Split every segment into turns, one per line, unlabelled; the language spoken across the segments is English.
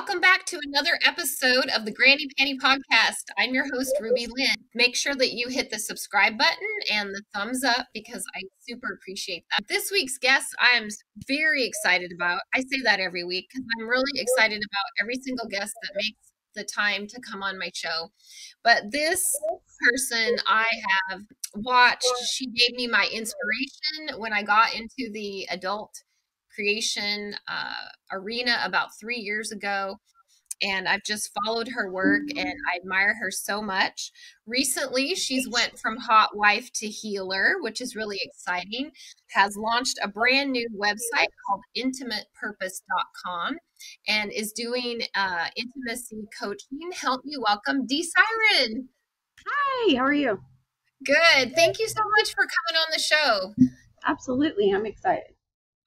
Welcome back to another episode of the Granny Panty Podcast. I'm your host, RubyLynne. Make sure that you hit the subscribe button and the thumbs up because I super appreciate that. This week's guest, I am very excited about. I say that every week because I'm really excited about every single guest that makes the time to come on my show. But this person I have watched, she gave me my inspiration when I got into the adult creation arena about 3 years ago, and I've just followed her work and I admire her so much. Recently, she's went from Hotwife to healer, which is really exciting, has launched a brand new website called intimatepurpose.com and is doing intimacy coaching. Help me welcome Dee Siren.
Hi, how are you?
Good. Thank you so much for coming on the show.
Absolutely. I'm excited.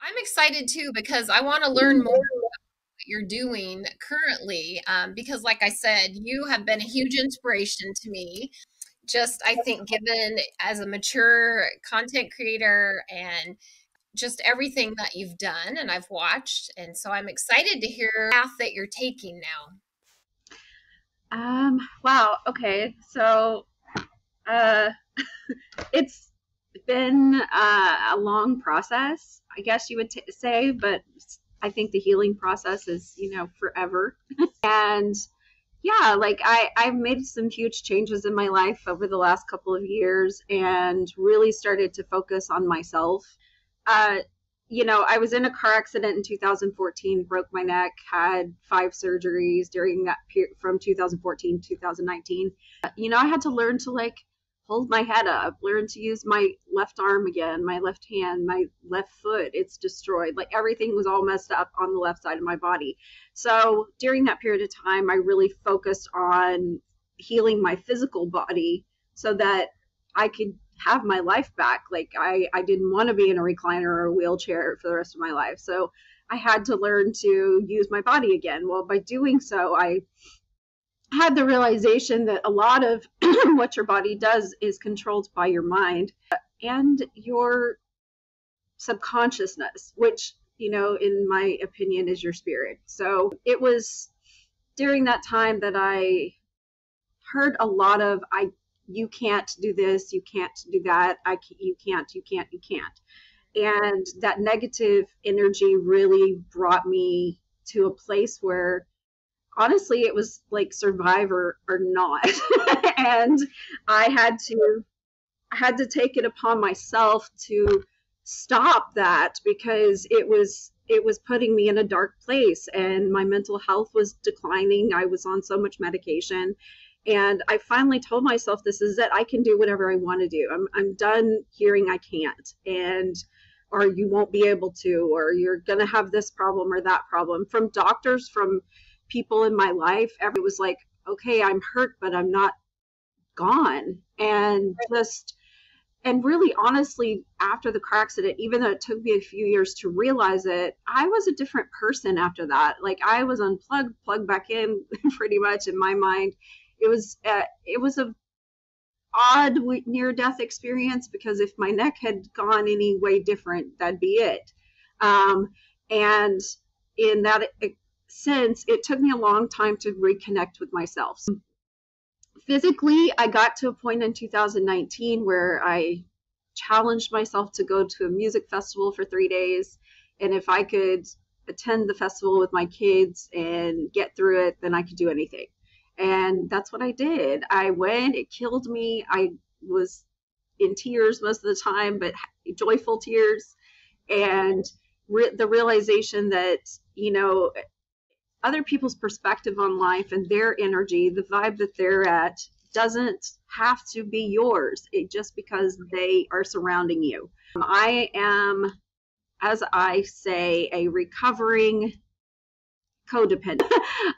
I'm excited too because I want to learn more about what you're doing currently because like I said, you have been a huge inspiration to me. Just, I think, given as a mature content creator and just everything that you've done and I've watched. And so I'm excited to hear the path that you're taking
now. Wow. Okay. So it's been a long process, I guess you would say, but I think the healing process is, forever. And yeah, like I've made some huge changes in my life over the last couple of years and really started to focus on myself. I was in a car accident in 2014, broke my neck, had 5 surgeries during that period from 2014 to 2019. I had to learn to hold my head up, learn to use my left arm again, my left hand, my left foot. It's destroyed. Everything was all messed up on the left side of my body. So during that period of time, I really focused on healing my physical body so that I could have my life back. I didn't want to be in a recliner or a wheelchair for the rest of my life. So I had to learn to use my body again. Well, by doing so, I had the realization that a lot of what your body does is controlled by your mind and your subconsciousness, which, in my opinion, is your spirit. So it was during that time that I heard a lot of, you can't do this, you can't do that, you can't. And that negative energy really brought me to a place where honestly, it was like survive or not. And I had to take it upon myself to stop that because it was putting me in a dark place and my mental health was declining. I was on so much medication. And I finally told myself, this is it. I can do whatever I want to do. I'm done hearing I can't, or you won't be able to, or you're going to have this problem or that problem. From doctors, from people in my life, it was like, okay, I'm hurt, but I'm not gone. And really honestly, after the car accident, even though it took me a few years to realize it, I was a different person after that. I was unplugged, plugged back in pretty much in my mind. It was a odd near-death experience because if my neck had gone any way different, that'd be it. And in that sense, it took me a long time to reconnect with myself. Physically, I got to a point in 2019 where I challenged myself to go to a music festival for 3 days. And if I could attend the festival with my kids and get through it, then I could do anything. And that's what I did. I went, it killed me. I was in tears most of the time, but joyful tears. And the realization that, other people's perspective on life and their energy, the vibe that they're at, doesn't have to be yours just because they are surrounding you. I am, as I say, a recovering codependent.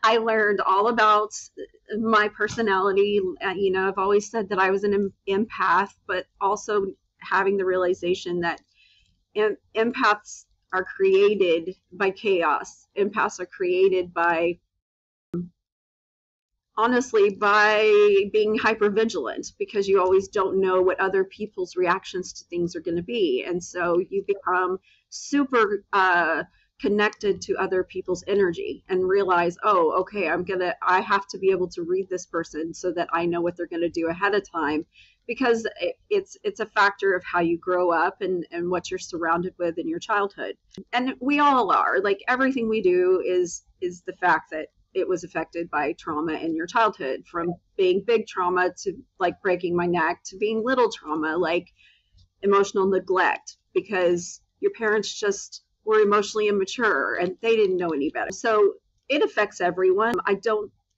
I learned all about my personality. I've always said that I was an empath, but also having the realization that empaths are created by chaos. Empaths are created by, honestly, by being hypervigilant because you always don't know what other people's reactions to things are going to be. And so you become super connected to other people's energy and realize, oh, okay, I have to be able to read this person so that I know what they're going to do ahead of time, because it's a factor of how you grow up and what you're surrounded with in your childhood. And we all are, like, everything we do is the fact that it was affected by trauma in your childhood, from being big trauma to like breaking my neck to being little trauma, like emotional neglect, because your parents just were emotionally immature and they didn't know any better. So it affects everyone.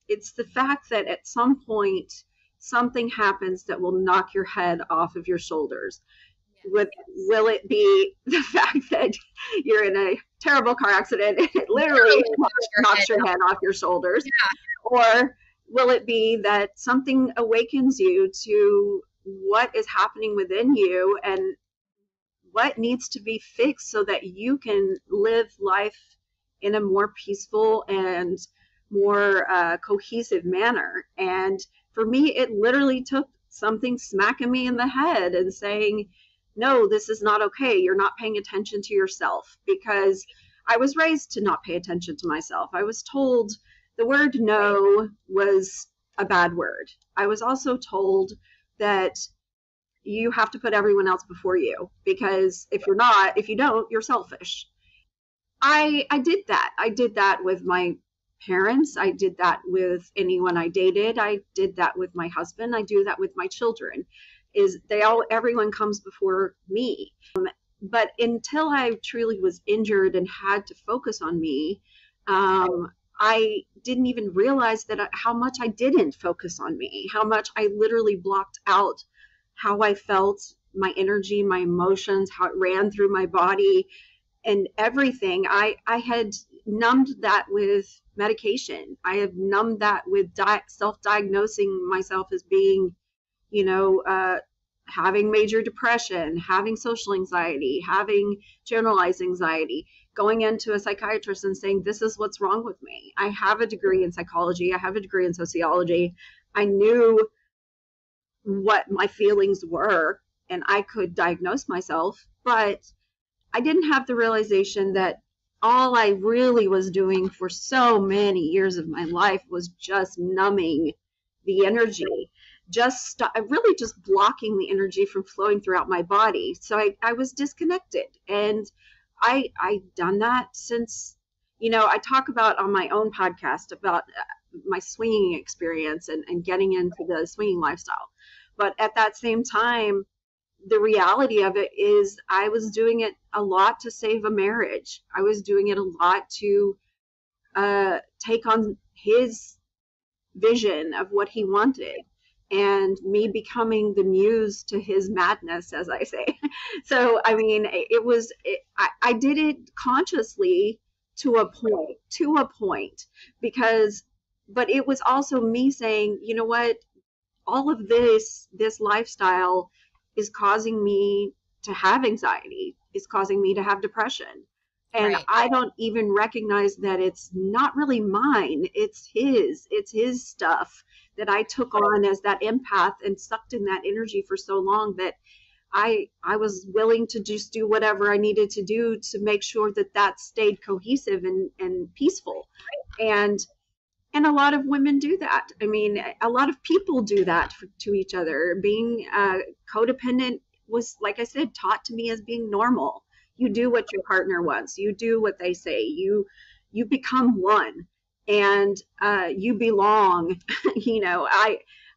It's the fact that at some point something happens that will knock your head off of your shoulders. Will it be the fact that you're in a terrible car accident and it literally knocks your head off your shoulders? Yeah. Or will it be that something awakens you to what is happening within you and what needs to be fixed so that you can live life in a more peaceful and more cohesive manner? And for me, it literally took something smacking me in the head and saying, no, this is not okay. You're not paying attention to yourself. Because I was raised to not pay attention to myself. I was told the word no was a bad word. I was also told that you have to put everyone else before you, because if you don't, you're selfish. I did that. I did that with my parents. I did that with anyone I dated. I did that with my husband. I do that with my children. Everyone comes before me. But until I truly was injured and had to focus on me, I didn't even realize how much I didn't focus on me, how much I literally blocked out how I felt, my energy, my emotions, how it ran through my body and everything. I had numbed that with medication. I have numbed that with self-diagnosing myself as being, having major depression, having social anxiety, having generalized anxiety, going into a psychiatrist and saying, this is what's wrong with me. I have a degree in psychology. I have a degree in sociology. I knew what my feelings were and I could diagnose myself, but I didn't have the realization that all I really was doing for so many years of my life was just numbing the energy, really just blocking the energy from flowing throughout my body. So I was disconnected, and I done that since, I talk about on my own podcast about my swinging experience and getting into the swinging lifestyle. But at that same time, the reality of it is I was doing it a lot to save a marriage. I was doing it a lot to take on his vision of what he wanted, and me becoming the muse to his madness, as I say. So, I mean, I did it consciously to a point, but it was also me saying, you know what, all of this lifestyle is causing me to have anxiety, is causing me to have depression. And right. I don't even recognize that it's not really mine. It's his stuff that I took on as that empath and sucked in that energy for so long that I was willing to just do whatever I needed to do to make sure that stayed cohesive and peaceful. And a lot of women do that. I mean, a lot of people do that to each other. Being codependent was, like I said, taught to me as being normal. You do what your partner wants. You do what they say. You become one, and you belong.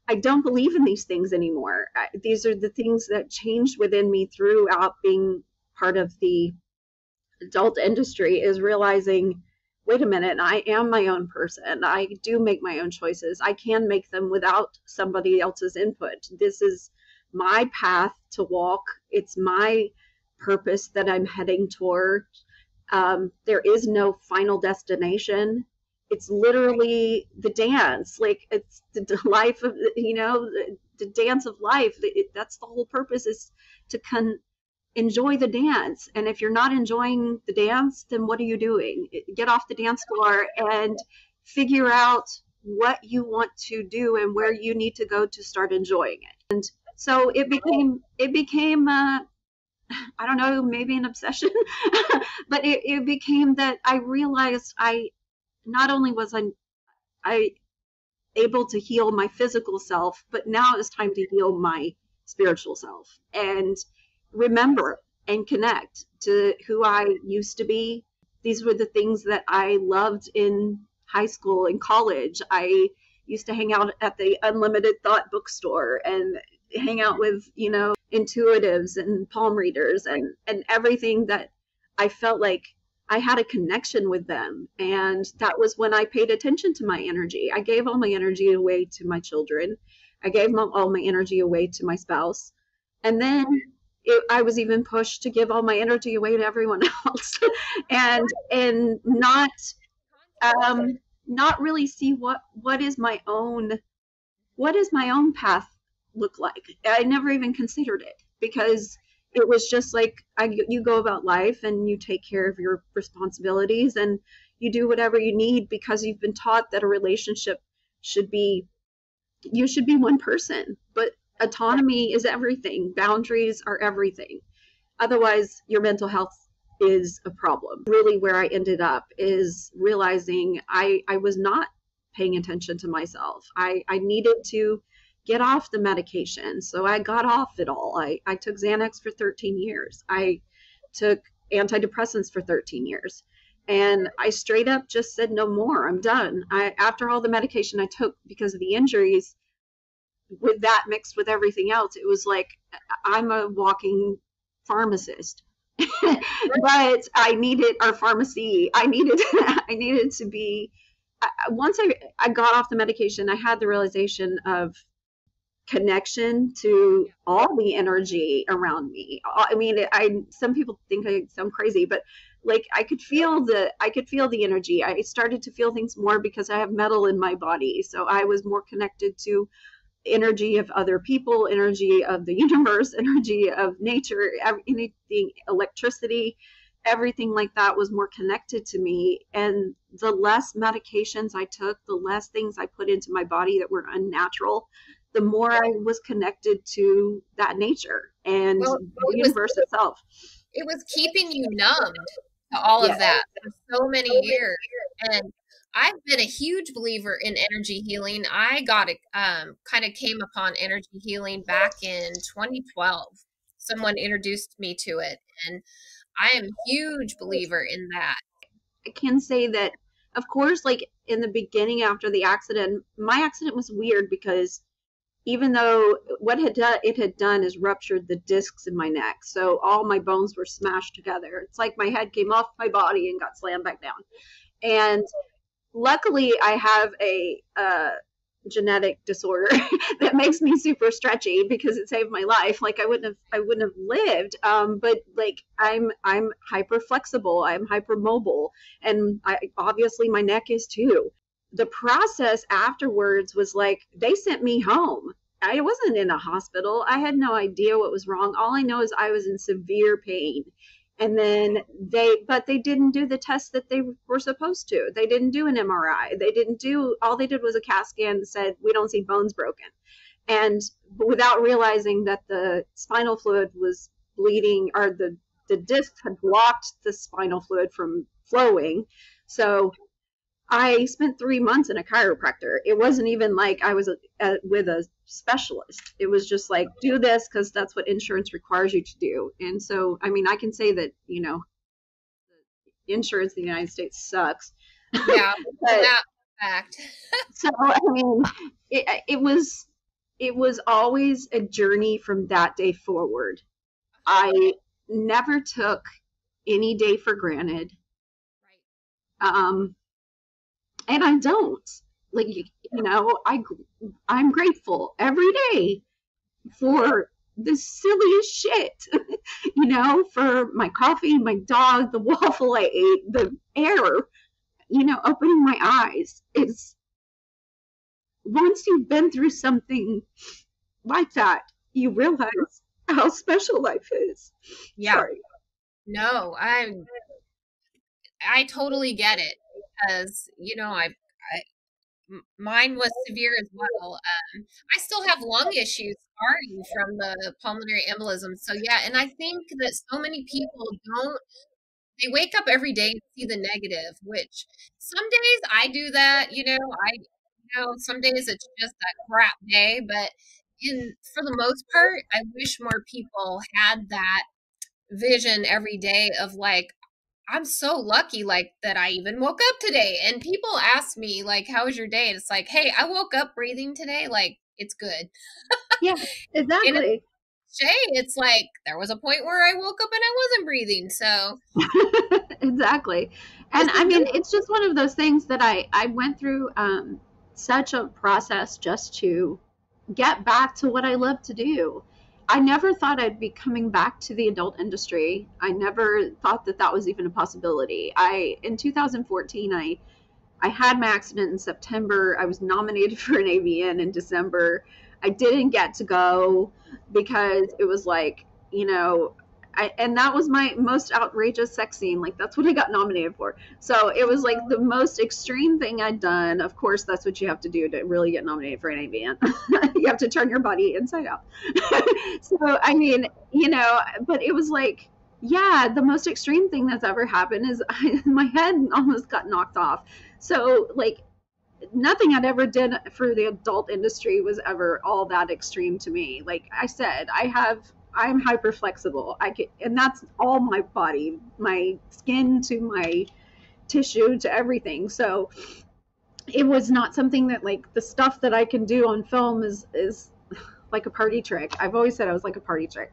I don't believe in these things anymore. These are the things that changed within me throughout being part of the adult industry, is realizing, wait a minute, I am my own person. I do make my own choices. I can make them without somebody else's input. This is my path to walk. It's my purpose that I'm heading toward. There is no final destination. It's literally the dance. Like, it's the life of, the dance of life. That's the whole purpose, is to enjoy the dance. And if you're not enjoying the dance, then what are you doing? Get off the dance floor and figure out what you want to do and where you need to go to start enjoying it. And so it became I don't know, maybe an obsession, but it became that I realized not only was I able to heal my physical self, but now it's time to heal my spiritual self and remember and connect to who I used to be. These were the things that I loved in high school and college. I used to hang out at the Unlimited Thought bookstore and hang out with, intuitives and palm readers and everything that I felt like I had a connection with them. And that was when I paid attention to my energy. I gave all my energy away to my children. I gave all my energy away to my spouse. And then I was even pushed to give all my energy away to everyone else and not really see what is my own path look like. I never even considered it because it was just like you go about life and you take care of your responsibilities and you do whatever you need because you've been taught that a relationship you should be one person. But autonomy is everything. Boundaries are everything. Otherwise, your mental health is a problem. Really, where I ended up is realizing I was not paying attention to myself. I needed to get off the medication. So I got off it all. I took Xanax for 13 years. I took antidepressants for 13 years. And I straight up just said, no more, I'm done. After all the medication I took because of the injuries, with that mixed with everything else, it was like I'm a walking pharmacist. But I needed our pharmacy. I needed to be, once I got off the medication, I had the realization of connection to all the energy around me. I mean, some people think I sound crazy, but like I could feel the energy. I started to feel things more because I have metal in my body. So I was more connected to energy of other people, energy of the universe, energy of nature, anything, electricity, everything like that was more connected to me. And the less medications I took, the less things I put into my body that were unnatural, the more I was connected to that nature and the universe itself.
It was keeping you numbed to all of that for so many years. And I've been a huge believer in energy healing. I got it, kind of came upon energy healing back in 2012. Someone introduced me to it, and I am a huge believer in that.
I can say that, of course, like in the beginning after the accident, my accident was weird because even though what it had done is ruptured the discs in my neck. So all my bones were smashed together. It's like my head came off my body and got slammed back down. And luckily I have a genetic disorder that makes me super stretchy because it saved my life. Like I wouldn't have lived. But like I'm hyper flexible, I'm hyper mobile, and obviously my neck is too. The process afterwards was like they sent me home. I wasn't in a hospital. I had no idea what was wrong. All I know is I was in severe pain. And then they didn't do the tests that they were supposed to. They didn't do an MRI. All they did was a CAT scan that said, we don't see bones broken. And without realizing that the spinal fluid was bleeding, or the disc had blocked the spinal fluid from flowing. So I spent 3 months in a chiropractor. It wasn't even like I was with a specialist. It was just like, do this because that's what insurance requires you to do. And so, I mean, I can say that, insurance in the United States sucks.
Yeah, that fact.
So, I mean, it was always a journey from that day forward. I never took any day for granted.
Right.
And I don't. Like, I'm grateful every day for the silliest shit, for my coffee, my dog, the waffle I ate, the air, opening my eyes. It's once you've been through something like that, you realize how special life is.
Yeah.
Sorry.
No, I totally get it because, Mine was severe as well. I still have lung issues scarring from the pulmonary embolism. So yeah, and I think that so many people don't. They wake up every day and see the negative, which some days I do that. Some days it's just a crap day, but in for the most part, I wish more people had that vision every day of like, I'm so lucky like that I even woke up today. And people ask me like, how was your day? And it's like, hey, I woke up breathing today. Like, it's good.
Yeah,
And
exactly.
it's like there was a point where I woke up and I wasn't breathing. So
Exactly.
this
And
is
I mean,
good.
it's just one of those things that I went through such a process just to get back to what I love to do. I never thought I'd be coming back to the adult industry. I never thought that that was even a possibility. In 2014, I had my accident in September. I was nominated for an AVN in December. I didn't get to go because it was like, and that was my most outrageous sex scene. Like, that's what I got nominated for. So it was like the most extreme thing I'd done. Of course, that's what you have to do to really get nominated for an AVN. You have to turn your body inside out. So, I mean, but it was like, yeah, the most extreme thing that's ever happened is my head almost got knocked off. So, like, nothing I'd ever did for the adult industry was ever all that extreme to me. Like I said, I'm hyper flexible. And that's all my body, my skin to my tissue to everything. So it was not something that, like, the stuff that I can do on film is like a party trick. I've always said I was like a party trick.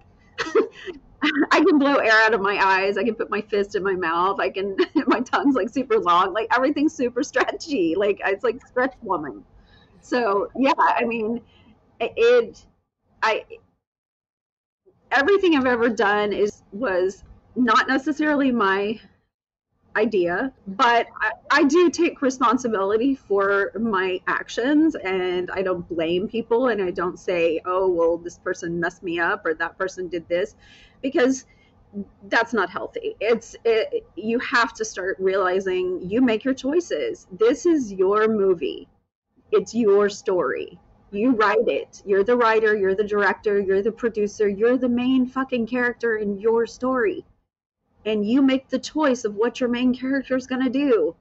I can blow air out of my eyes. I can put my fist in my mouth. My tongue's like super long. Like, everything's super stretchy. Like, it's like stretch woman. So yeah, I mean, it, I, everything I've ever done was not necessarily my idea, but I do take responsibility for my actions, and I don't blame people, and I don't say, oh, well, this person messed me up or that person did this, because that's not healthy. You have to start realizing you make your choices. This is your movie. It's your story. You write it. You're the writer, you're the director, you're the producer, you're the main fucking character in your story. And you make the choice of what your main character is going to do.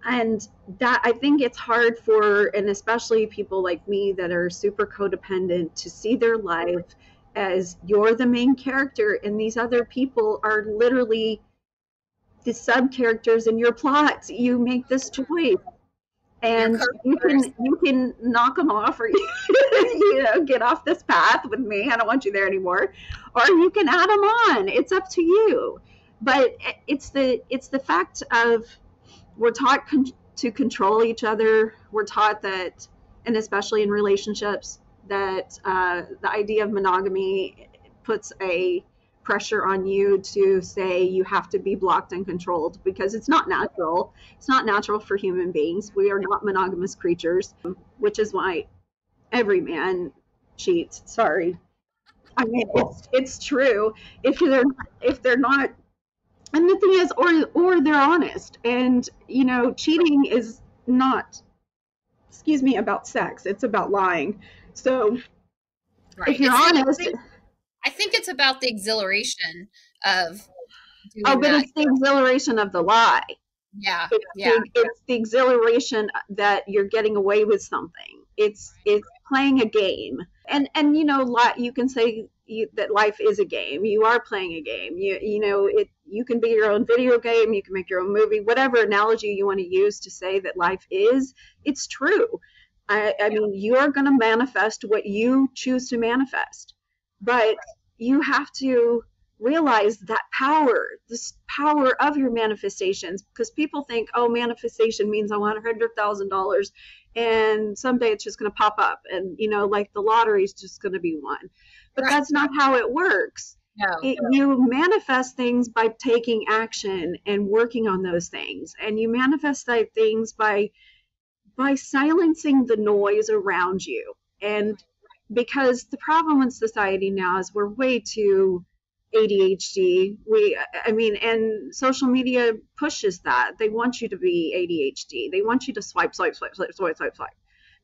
And that, I think it's hard for, and especially people like me that are super codependent, to see their life as you're the main character and these other people are literally the sub characters in your plot. You make this choice,
Your
and
co-stars.
you can knock them off, or get off this path with me. I don't want you there anymore, or you can add them on. It's up to you. But it's the fact of, we're taught to control each other. We're taught that, and especially in relationships, that the idea of monogamy puts a pressure on you to say you have to be blocked and controlled, because it's not natural. It's not natural for human beings. We are not monogamous creatures, which is why every man cheats. Sorry. I mean, it's true. If they're not, and the thing is, or they're honest, and cheating is not, excuse me, about sex. It's about lying. So
Right.
if you're honest,
I think it's about the exhilaration of
oh,
doing
but
that.
it's the exhilaration of the lie.
Yeah.
It's
Yeah.
the exhilaration that you're getting away with something. It's playing a game, and you can say that life is a game. You are playing a game. You can be your own video game. You can make your own movie. Whatever analogy you want to use to say that life is, it's true. I mean, you're going to manifest what you choose to manifest, but you have to realize that this power of your manifestations, because people think, oh, manifestation means I want $100,000 and someday it's just going to pop up, and like the lottery is just going to be won. But
Right.
that's not how it works.
No.
You manifest things by taking action and working on those things, and you manifest things by silencing the noise around you. And because the problem in society now is we're way too ADHD. I mean, and social media pushes that. They want you to be ADHD. They want you to swipe, swipe, swipe, swipe, swipe, swipe, swipe,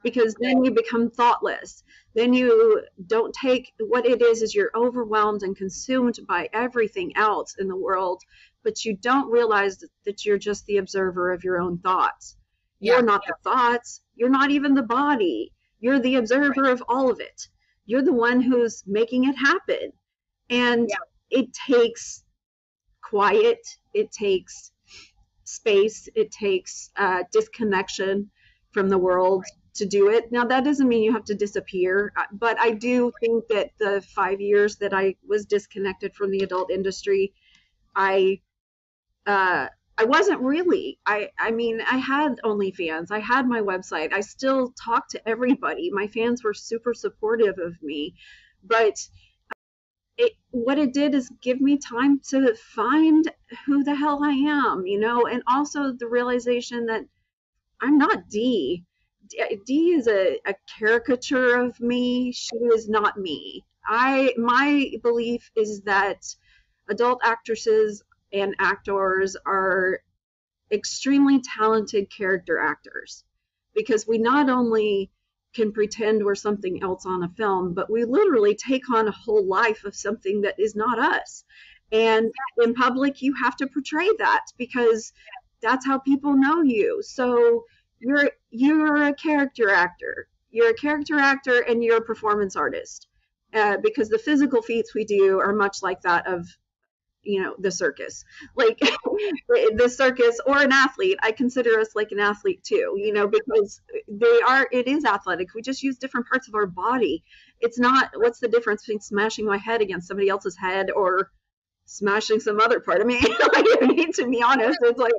because then you become thoughtless. Then you don't take what it is you're overwhelmed and consumed by everything else in the world, but you don't realize that you're just the observer of your own thoughts. You're not the thoughts. You're not even the body. You're the observer of all of it. You're the one who's making it happen. And it takes quiet, it takes space, it takes disconnection from the world to do it. Now, that doesn't mean you have to disappear, but I do think that the 5 years that I was disconnected from the adult industry, I wasn't really. I mean, I had OnlyFans, I had my website, I still talked to everybody. My fans were super supportive of me, but what it did is give me time to find who the hell I am, you know, and also the realization that I'm not Dee. Dee is a caricature of me. She is not me. My belief is that adult actresses and actors are extremely talented character actors, because we not only can pretend we're something else on a film, but we literally take on a whole life of something that is not us. And in public, you have to portray that, because that's how people know you. So you're a character actor. You're a character actor and you're a performance artist, because the physical feats we do are much like that of, you know, the circus, like the circus, or an athlete. I consider us like an athlete too, you know, because it is athletic. We just use different parts of our body. It's not, what's the difference between smashing my head against somebody else's head or smashing some other part of me? I mean, to be honest, it's like,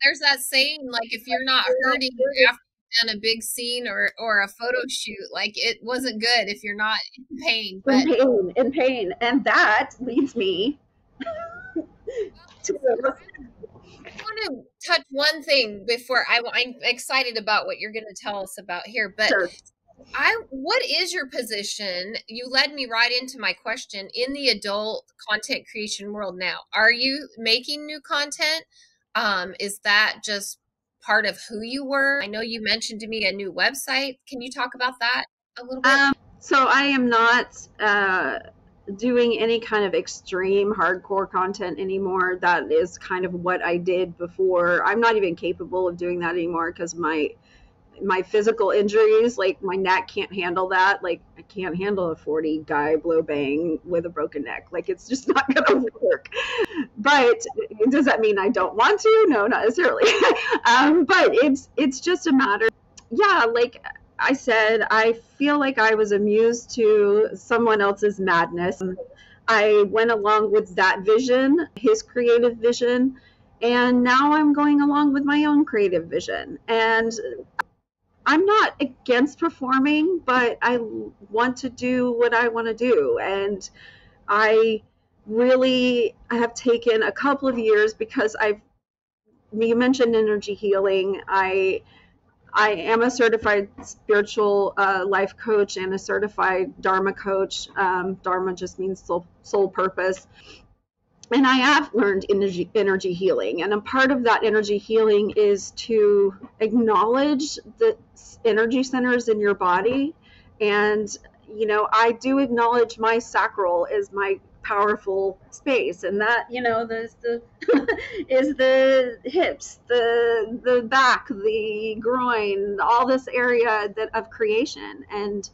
there's that saying, like, if you're not hurting after you've done a big scene or a photo shoot, like, it wasn't good if you're not in pain. But
in pain. And that leads me
I want to touch one thing before I'm excited about what you're going to tell us about here, but
sure.
What is your position? You led me right into my question in the adult content creation world now. Are you making new content? Is that just part of who you were? I know you mentioned to me a new website. Can you talk about that a little bit?
So I am not doing any kind of extreme hardcore content anymore. That is kind of what I did before. I'm not even capable of doing that anymore, because my physical injuries, like my neck can't handle that. Like, I can't handle a 40 guy blow bang with a broken neck. Like, it's just not gonna work. But does that mean I don't want to? No, not necessarily. But it's just a matter. Yeah, like I said, I feel like I was amused to someone else's madness. I went along with that vision, his creative vision, and now I'm going along with my own creative vision. And I'm not against performing, but I want to do what I want to do. And I really have taken a couple of years, because you mentioned energy healing. I am a certified spiritual life coach and a certified Dharma coach. Dharma just means soul purpose. And I have learned energy healing. And a part of that energy healing is to acknowledge the energy centers in your body. And, you know, I do acknowledge my sacral as my powerful space, and that, you know, is the hips, the back, the groin, all this area of creation. And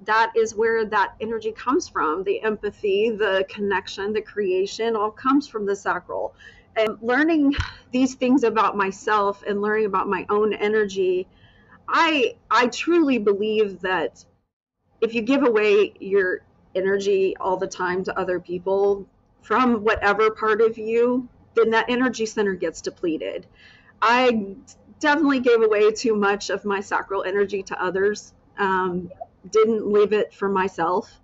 that is where that energy comes from. The empathy, the connection, the creation all comes from the sacral. And learning these things about myself and learning about my own energy, I truly believe that if you give away your energy all the time to other people from whatever part of you, then that energy center gets depleted. I definitely gave away too much of my sacral energy to others. Didn't leave it for myself.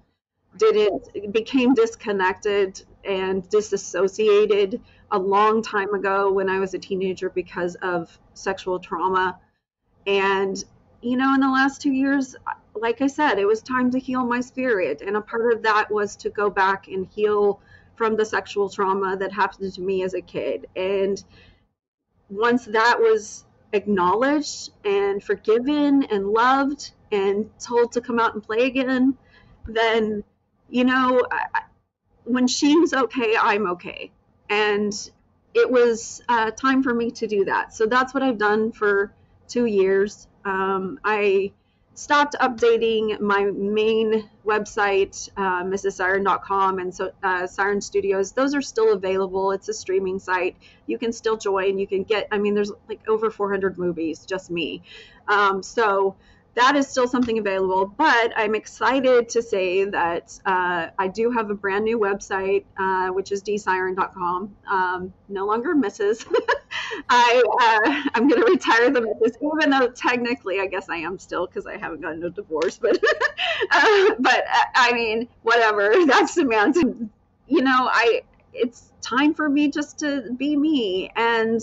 Became disconnected and disassociated a long time ago when I was a teenager because of sexual trauma. And, you know, in the last 2 years, like I said, it was time to heal my spirit. And a part of that was to go back and heal from the sexual trauma that happened to me as a kid. And once that was acknowledged and forgiven and loved and told to come out and play again, then, you know, when she's okay, I'm okay. And it was time for me to do that. So that's what I've done for 2 years. I stopped updating my main website, mrssiren.com, and so Siren Studios. Those are still available. It's a streaming site. You can still join. You can get, I mean, there's like over 400 movies, just me. So that is still something available, but I'm excited to say that I do have a brand new website, which is DeeSiren.com. No longer Mrs. I'm going to retire the Mrs., even though technically I guess I am still, because I haven't gotten a divorce, but I mean, whatever, that's semantics. You know, it's time for me just to be me. And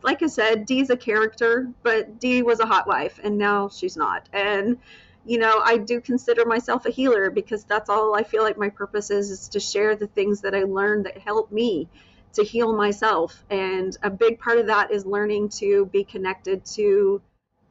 like I said, Dee's a character, but Dee was a hotwife, and now she's not. And, you know, I do consider myself a healer, because that's all I feel like my purpose is to share the things that I learned that help me to heal myself. And a big part of that is learning to be connected to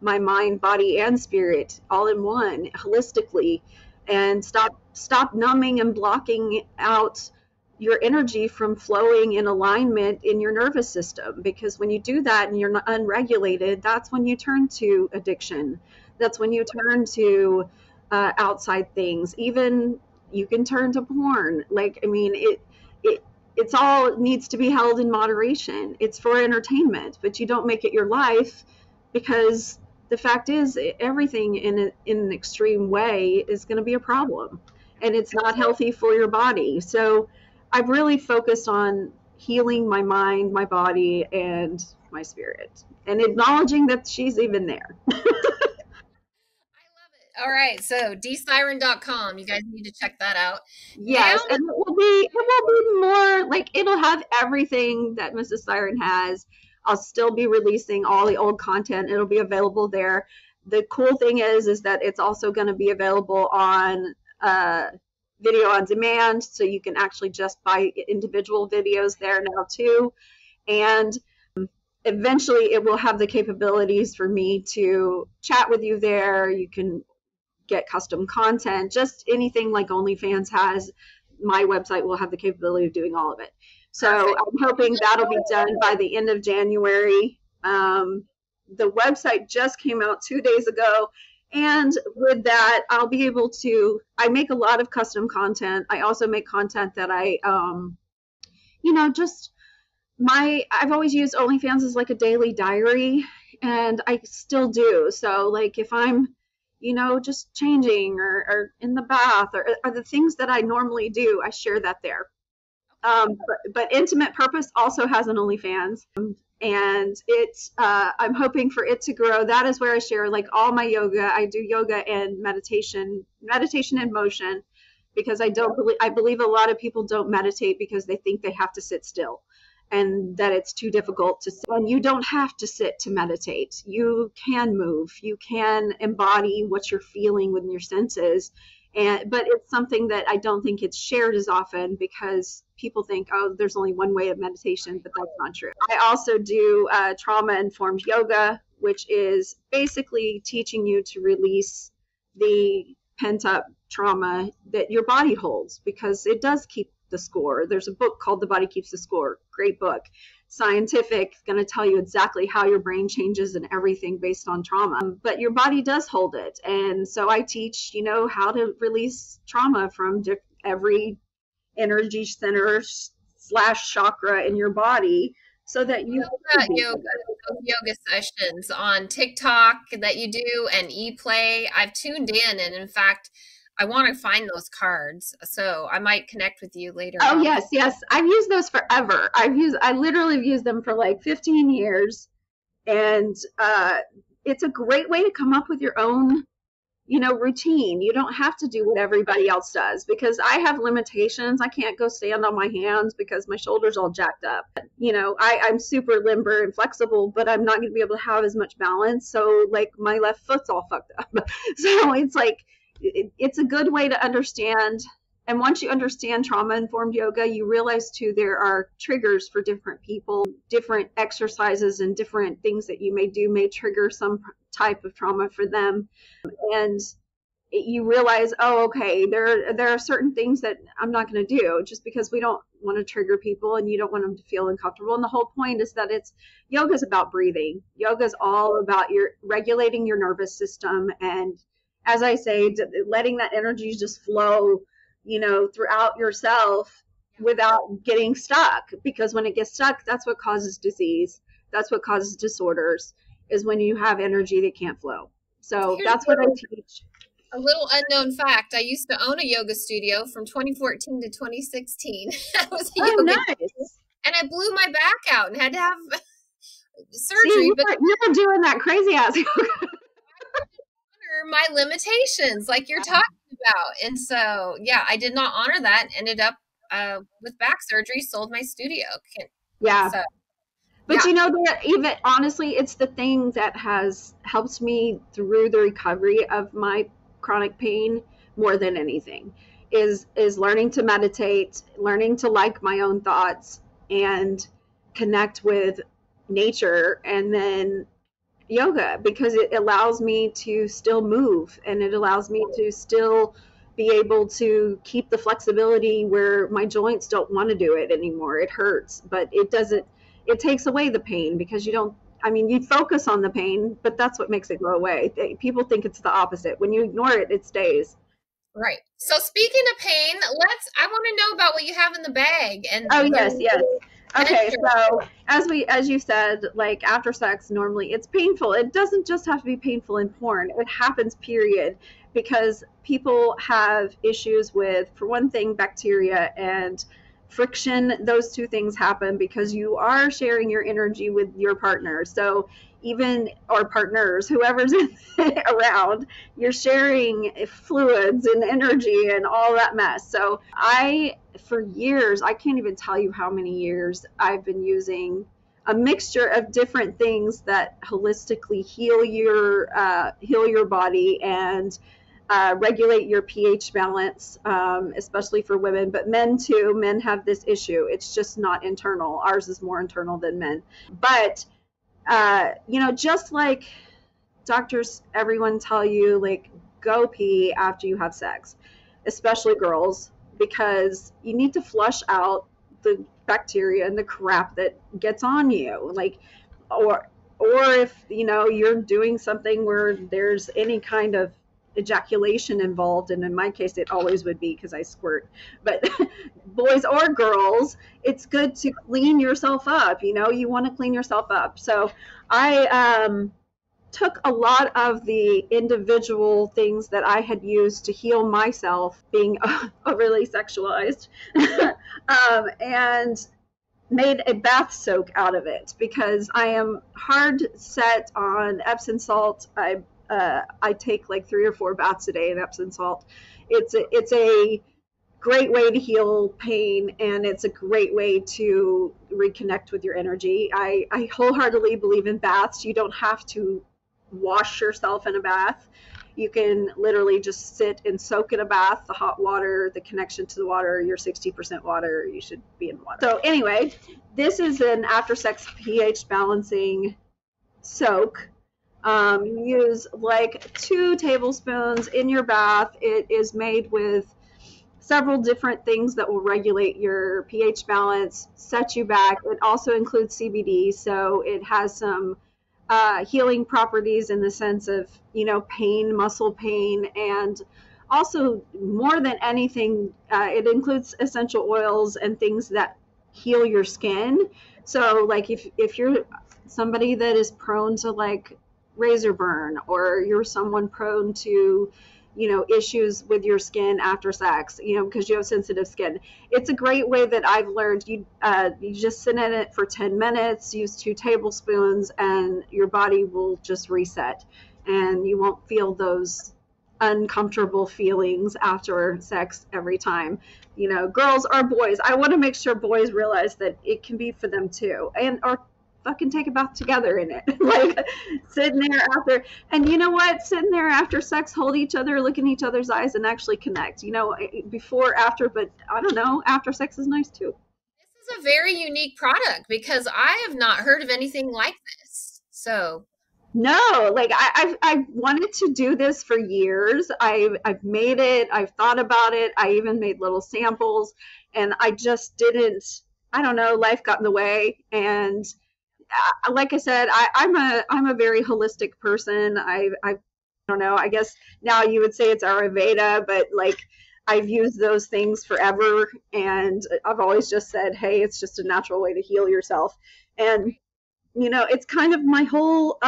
my mind, body, and spirit all in one, holistically, and stop numbing and blocking out your energy from flowing in alignment in your nervous system. Because when you do that and you're not unregulated, that's when you turn to addiction. That's when you turn to outside things. Even you can turn to porn. Like, I mean, it's all needs to be held in moderation. It's for entertainment, but you don't make it your life, because the fact is everything in an extreme way is going to be a problem, and it's not healthy for your body. So I've really focused on healing my mind, my body, and my spirit, and acknowledging that she's even there.
I love it. All right, so DeeSiren.com. You guys need to check that out.
Yes, and it will be more like, it'll have everything that Mrs. Siren has. I'll still be releasing all the old content. It'll be available there. The cool thing is that it's also going to be available on video on demand, so you can actually just buy individual videos there now too. And eventually it will have the capabilities for me to chat with you there. You can get custom content, just anything like OnlyFans has. My website will have the capability of doing all of it. So perfect. I'm hoping that'll be done by the end of January. The website just came out 2 days ago. And with that, I'll be able to, I make a lot of custom content. I also make content that I, you know, just I've always used OnlyFans as like a daily diary, and I still do. So like if I'm, you know, just changing or in the bath or the things that I normally do, I share that there. But Intimate Purpose also has an OnlyFans. And it's I'm hoping for it to grow. That is where I share like all my yoga. I do yoga and meditation in motion, because I believe a lot of people don't meditate because they think they have to sit still, and that it's too difficult to sit. And you don't have to sit to meditate. You can move. You can embody what you're feeling with your senses. But it's something that I don't think it's shared as often, because people think, oh, there's only one way of meditation, but that's not true. I also do trauma-informed yoga, which is basically teaching you to release the pent-up trauma that your body holds, because it does keep the score. There's a book called The Body Keeps the Score. Great book. Scientific, going to tell you exactly how your brain changes and everything based on trauma, but your body does hold it. And so I teach, you know, how to release trauma from every energy center / chakra in your body, so that you
yoga sessions on TikTok that you do and ePlay. I've tuned in, and in fact, I want to find those cards, so I might connect with you later.
Oh, yes. I've used those forever. I literally have used them for like 15 years. And it's a great way to come up with your own, you know, routine. You don't have to do what everybody else does, because I have limitations. I can't go stand on my hands because my shoulder's all jacked up. You know, I'm super limber and flexible, but I'm not going to be able to have as much balance. So like my left foot's all fucked up. So it's like, it's a good way to understand And once you understand trauma-informed yoga, you realize too there are triggers for different people. Different exercises and different things that you may do may trigger some type of trauma for them. And you realize, oh, okay, there are certain things that I'm not going to do, just because we don't want to trigger people and you don't want them to feel uncomfortable. And the whole point is that yoga is about breathing. Yoga is all about regulating your nervous system. And as I say, letting that energy just flow, throughout yourself without getting stuck. Because when it gets stuck, that's what causes disease. That's what causes disorders, is when you have energy that can't flow. So that's what I teach.
A little unknown fact, I used to own a yoga studio from 2014 to 2016. I was a yoga
nice.
And I blew my back out and had to have surgery.
See, you're doing that crazy ass yoga.
My limitations, like you're talking about. And so, yeah, I did not honor that. Ended up with back surgery, sold my studio.
Yeah.
So,
but even honestly, it's the thing that has helped me through the recovery of my chronic pain more than anything is learning to meditate, learning to like my own thoughts and connect with nature, and then yoga, because it allows me to still move, and it allows me to still be able to keep the flexibility where my joints don't want to do it anymore. It hurts, but it takes away the pain, because you focus on the pain, but that's what makes it go away. People think it's the opposite. When you ignore it, it stays.
Right. So speaking of pain, I want to know about what you have in the bag. And
yes. Okay, so as you said, like after sex, normally it's painful. It doesn't just have to be painful in porn. It happens, period, because people have issues with, for one thing, bacteria and friction. Those two things happen because you are sharing your energy with your partner. So or partners, whoever's around, you're sharing fluids and energy and all that mess. So for years, I can't even tell you how many years I've been using a mixture of different things that holistically heal your body and regulate your pH balance, especially for women, but men too. Men have this issue. It's just not internal. Ours is more internal than men. But just like doctors, everyone tell you, like, go pee after you have sex, especially girls, because you need to flush out the bacteria and the crap that gets on you. Like, or if, you're doing something where there's any kind of ejaculation involved, and in my case it always would be because I squirt, but boys or girls, it's good to clean yourself up. You want to clean yourself up. So I took a lot of the individual things that I had used to heal myself, being overly sexualized, and made a bath soak out of it, because I am hard set on Epsom salt. I take like 3 or 4 baths a day in Epsom salt. It's a great way to heal pain, and it's a great way to reconnect with your energy. I wholeheartedly believe in baths. You don't have to wash yourself in a bath. You can literally just sit and soak in a bath. The hot water, the connection to the water, you're 60% water, you should be in water. So anyway, this is an after sex pH balancing soak. You use like 2 tablespoons in your bath. It is made with several different things that will regulate your pH balance, set you back. It also includes CBD, so it has some healing properties in the sense of, pain, muscle pain, and also, more than anything, it includes essential oils and things that heal your skin. So like if you're somebody that is prone to like razor burn, or you're someone prone to issues with your skin after sex, because you have sensitive skin, it's a great way that I've learned. You just sit in it for 10 minutes, use 2 tablespoons, and your body will just reset, and you won't feel those uncomfortable feelings after sex every time. Girls or boys, I want to make sure boys realize that it can be for them too, or fucking take a bath together in it. Like sitting there after, and you know what? Sitting there after sex, hold each other, look in each other's eyes, and actually connect. You know, before, after, but I don't know. After sex is nice too.
This is a very unique product because I have not heard of anything like this. So
no, like I've wanted to do this for years. I've made it. I've thought about it. I even made little samples, and I just didn't. I don't know. Life got in the way, and like I said, I'm a very holistic person. I don't know. I guess now you would say it's Ayurveda, but like I've used those things forever, and I've always just said, hey, it's just a natural way to heal yourself, and you know, it's kind of my whole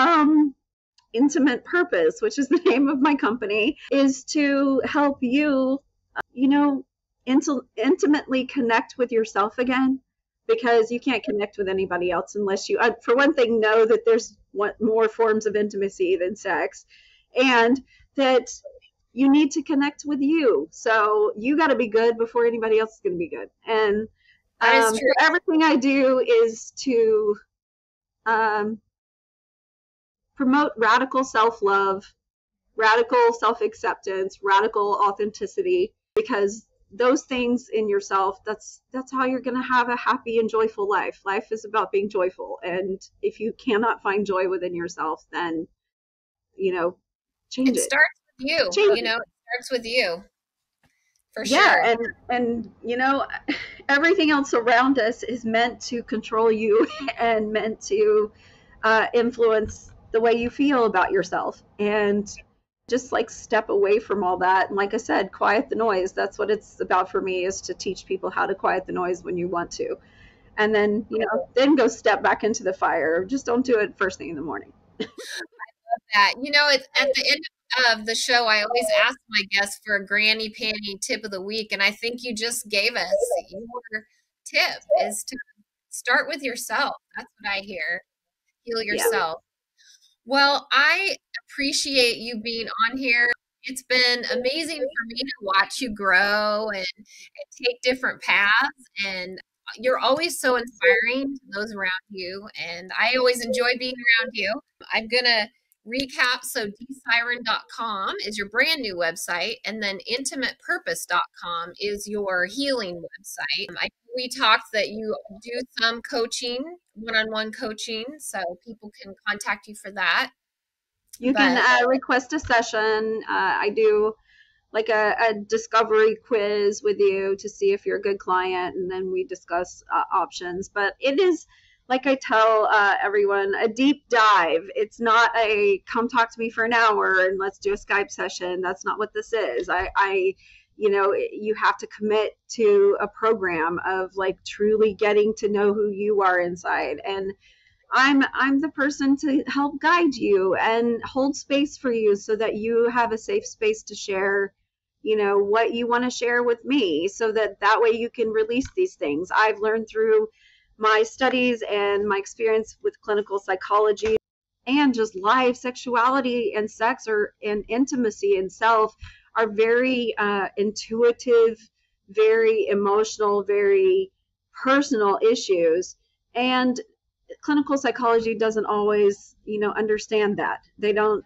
intimate purpose, which is the name of my company, is to help you, you know, intimately connect with yourself again, because you can't connect with anybody else unless you, for one thing, know that there's more forms of intimacy than sex, and that you need to connect with you. So you got to be good before anybody else is going to be good. And
that is true.
everything I do is to promote radical self-love, radical self-acceptance, radical authenticity, because those things in yourself, that's how you're going to have a happy and joyful life. Life is about being joyful. And if you cannot find joy within yourself, then, you know, change it.
It starts with you.
Change
you know, it starts with you. For
yeah,
sure.
and you know, everything else around us is meant to control you and meant to influence the way you feel about yourself. And just like step away from all that. And like I said, quiet the noise. That's what it's about for me, is to teach people how to quiet the noise when you want to. And then, you know, then go step back into the fire. Just don't do it first thing in the morning.
I love that. You know, it's at the end of the show, I always ask my guests for a granny panty tip of the week. And I think you just gave us your tip, is to start with yourself. That's what I hear. Heal yourself. Well, I appreciate you being on here. It's been amazing for me to watch you grow and take different paths. And you're always so inspiring to those around you. And I always enjoy being around you. I'm going to recap. So DeeSiren.com is your brand new website. And then IntimatePurpose.com is your healing website. We talked that you do some coaching, one-on-one coaching, so people can contact you for that.
You can request a session. I do like a discovery quiz with you to see if you're a good client, and then we discuss options. But it is, like I tell everyone, a deep dive. It's not a come talk to me for an hour and let's do a Skype session. That's not what this is. You know, you have to commit to a program of like truly getting to know who you are inside. And I'm the person to help guide you and hold space for you so that you have a safe space to share, you know, what you want to share with me, so that way you can release these things. I've learned through my studies and my experience with clinical psychology and just life, sexuality and sex and intimacy and self are very intuitive, very emotional, very personal issues. And clinical psychology doesn't always, you know, understand that. They don't,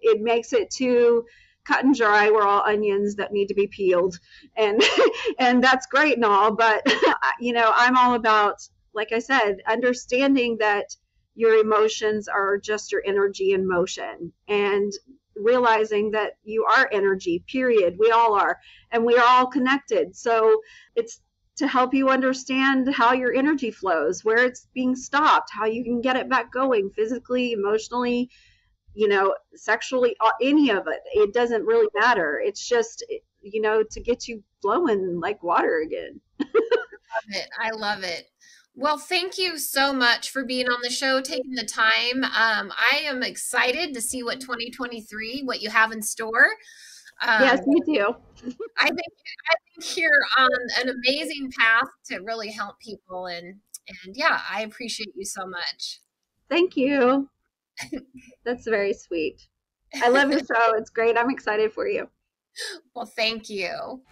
it makes it too cut and dry. We're all onions that need to be peeled. And, and that's great and all, but, you know, I'm all about, like I said, understanding that your emotions are just your energy in motion, and realizing that you are energy, period. We all are, and we are all connected. So it's to help you understand how your energy flows, where it's being stopped, how you can get it back going physically, emotionally, you know, sexually, any of it. It doesn't really matter. It's just, you know, to get you flowing like water again.
I love it. Well, thank you so much for being on the show, taking the time. I am excited to see what 2023, what you have in store.
Yes, me too.
I think you're on an amazing path to really help people, and yeah, I appreciate you so much.
Thank you. That's very sweet. I love your show. It's great. I'm excited for you.
Well, thank you.